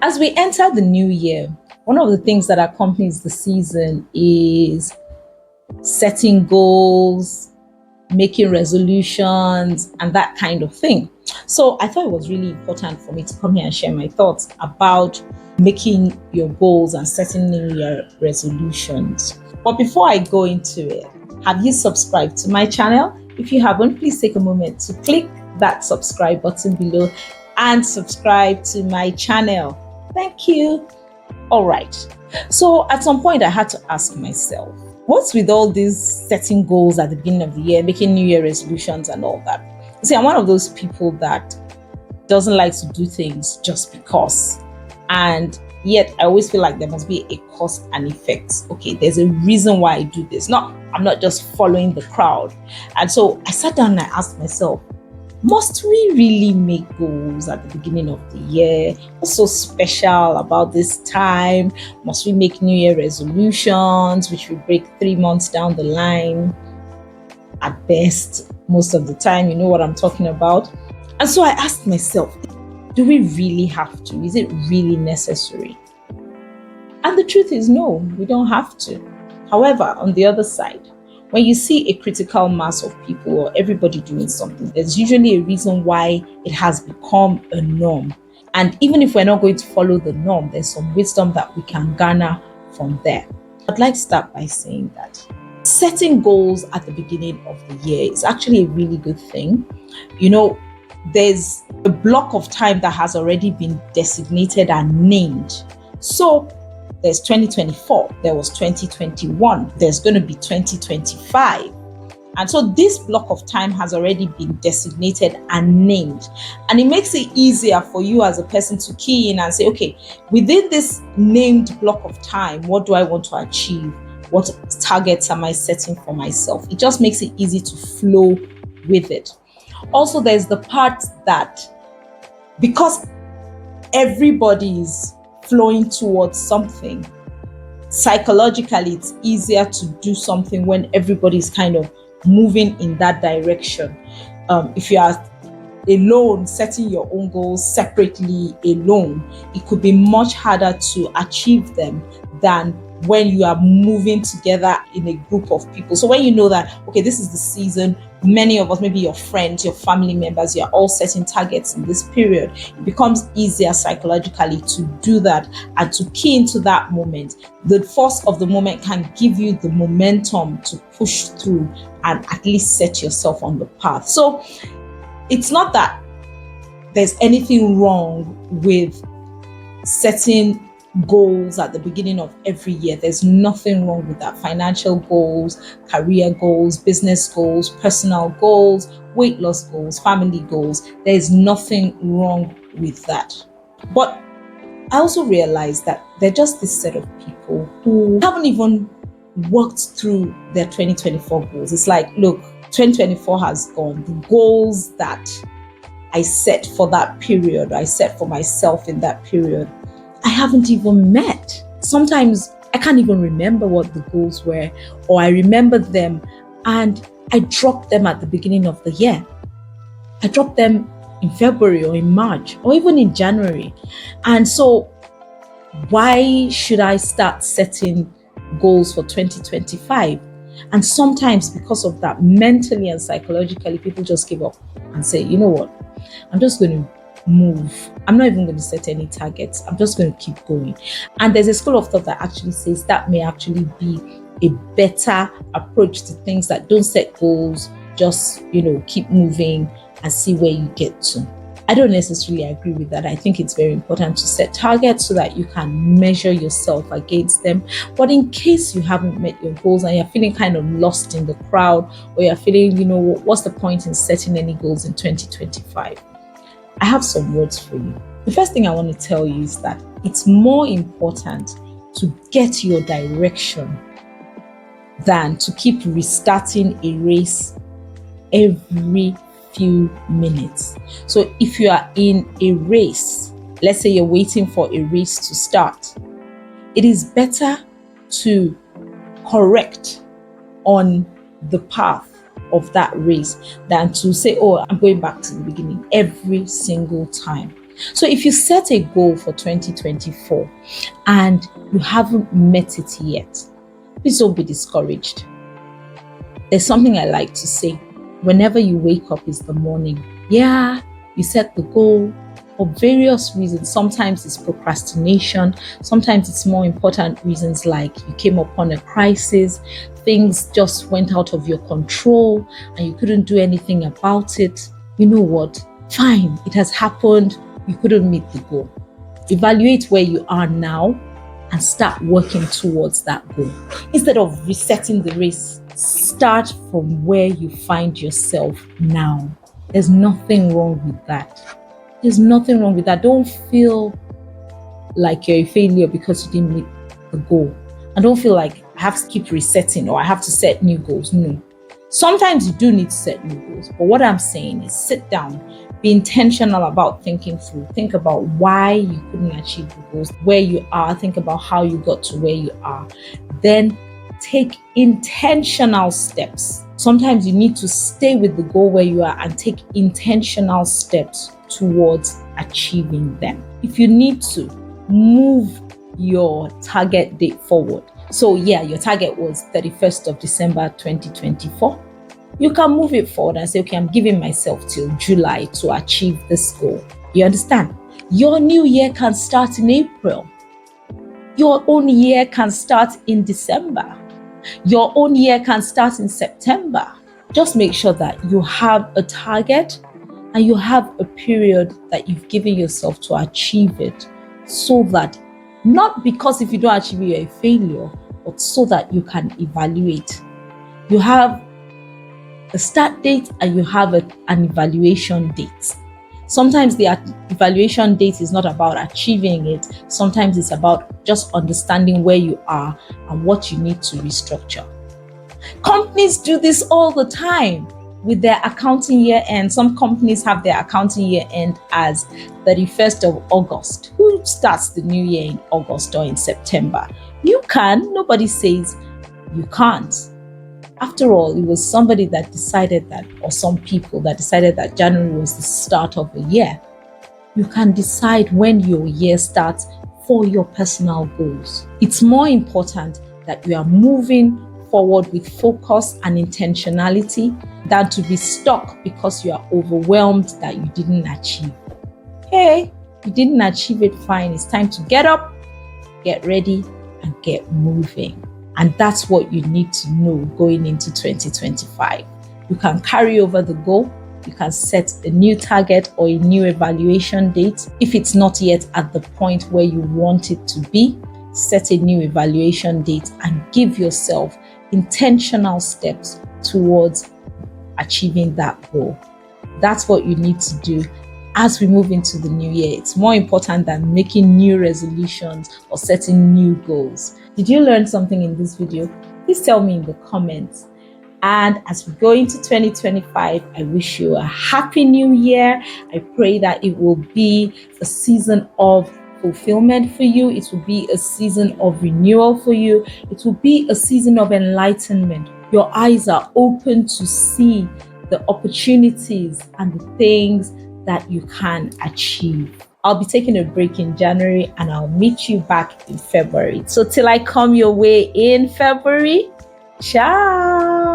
As we enter the new year, one of the things that accompanies the season is setting goals, making resolutions, and that kind of thing. So I thought it was really important for me to come here and share my thoughts about making your goals and setting new year resolutions. But before I go into it, have you subscribed to my channel? If you haven't, please take a moment to click that subscribe button below and subscribe to my channel. Thank you. All right. So at some point I had to ask myself, what's with all these setting goals at the beginning of the year, making New Year resolutions and all that? See, I'm one of those people that doesn't like to do things just because. And yet I always feel like there must be a cause and effect. Okay, there's a reason why I do this. I'm not just following the crowd. And so I sat down and I asked myself, must we really make goals at the beginning of the year? What's so special about this time? Must we make New Year resolutions, which we break 3 months down the line at best? Most of the time, you know what I'm talking about. And so I asked myself, do we really have to? Is it really necessary? And the truth is, no, we don't have to. However, on the other side, when you see a critical mass of people or everybody doing something, there's usually a reason why it has become a norm. And even if we're not going to follow the norm, there's some wisdom that we can garner from there. I'd like to start by saying that setting goals at the beginning of the year is actually a really good thing. You know, there's a block of time that has already been designated and named. So there's 2024, there was 2021, there's going to be 2025. And so this block of time has already been designated and named. And it makes it easier for you as a person to key in and say, okay, within this named block of time, what do I want to achieve? What targets am I setting for myself? It just makes it easy to flow with it. Also, there's the part that because everybody's flowing towards something, psychologically it's easier to do something when everybody's kind of moving in that direction. If you are alone setting your own goals separately alone, it could be much harder to achieve them than when you are moving together in a group of people. So when you know that, okay, this is the season, many of us, maybe your friends, your family members, you're all setting targets in this period, it becomes easier psychologically to do that and to key into that moment. The force of the moment can give you the momentum to push through and at least set yourself on the path. So it's not that there's anything wrong with setting goals at the beginning of every year. There's nothing wrong with that. Financial goals, career goals, business goals, personal goals, weight loss goals, family goals. There's nothing wrong with that. But I also realized that they're just this set of people who haven't even worked through their 2024 goals. It's like, look, 2024 has gone. The goals that I set for that period, I set for myself in that period, I haven't even met. Sometimes I can't even remember what the goals were, or I remember them and I dropped them at the beginning of the year. I dropped them in February or in March or even in January. And so why should I start setting goals for 2025? And sometimes because of that, mentally and psychologically, people just give up and say, you know what, I'm just going to move. I'm not even going to set any targets. I'm just going to keep going. And there's a school of thought that actually says that may actually be a better approach to things, that don't set goals, just, keep moving and see where you get to. I don't necessarily agree with that. I think it's very important to set targets so that you can measure yourself against them. But in case you haven't met your goals and you're feeling kind of lost in the crowd, or you're feeling, what's the point in setting any goals in 2025? I have some words for you. The first thing I want to tell you is that it's more important to get your direction than to keep restarting a race every few minutes. So if you are in a race, let's say you're waiting for a race to start, it is better to correct on the path of that race than to say, oh, I'm going back to the beginning every single time. So if you set a goal for 2024 and you haven't met it yet, please don't be discouraged. There's something I like to say. Whenever you wake up is the morning. Yeah, you set the goal for various reasons. Sometimes it's procrastination. Sometimes it's more important reasons like you came upon a crisis. Things just went out of your control and you couldn't do anything about it. You know what? Fine, it has happened. You couldn't meet the goal. Evaluate where you are now and start working towards that goal. Instead of resetting the race, start from where you find yourself now. There's nothing wrong with that. There's nothing wrong with that. Don't feel like you're a failure because you didn't meet the goal. And don't feel like I have to keep resetting or I have to set new goals. No. Sometimes you do need to set new goals. But what I'm saying is sit down, be intentional about thinking through. Think about why you couldn't achieve the goals, where you are. Think about how you got to where you are. Then take intentional steps. Sometimes you need to stay with the goal where you are and take intentional steps towards achieving them. If you need to, move your target date forward. So yeah, your target was 31st of December 2024. You can move it forward and say, okay, I'm giving myself till July to achieve this goal. You understand? Your new year can start in April. Your own year can start in December. Your own year can start in September. Just make sure that you have a target and you have a period that you've given yourself to achieve it, so that, not because if you don't achieve it, you're a failure, but so that you can evaluate. You have a start date and you have an evaluation date. Sometimes the evaluation date is not about achieving it. Sometimes it's about just understanding where you are and what you need to restructure. Companies do this all the time with their accounting year end. Some companies have their accounting year end as 31st of August. Who starts the new year in August or in September? You can. Nobody says you can't. After all, it was somebody that decided that, or some people that decided that January was the start of the year. You can decide when your year starts for your personal goals. It's more important that you are moving forward with focus and intentionality than to be stuck because you are overwhelmed that you didn't achieve. Hey, you didn't achieve it, fine. It's time to get up, get ready, and get moving. And that's what you need to know going into 2025. You can carry over the goal. You can set a new target or a new evaluation date. If it's not yet at the point where you want it to be, set a new evaluation date and give yourself intentional steps towards achieving that goal. That's what you need to do as we move into the new year. It's more important than making new resolutions or setting new goals. Did you learn something in this video? Please tell me in the comments. And as we go into 2025, I wish you a happy new year. I pray that it will be a season of fulfillment for you. It will be a season of renewal for you. It will be a season of enlightenment. Your eyes are open to see the opportunities and the things that you can achieve. I'll be taking a break in January and I'll meet you back in February. So till I come your way in February, ciao.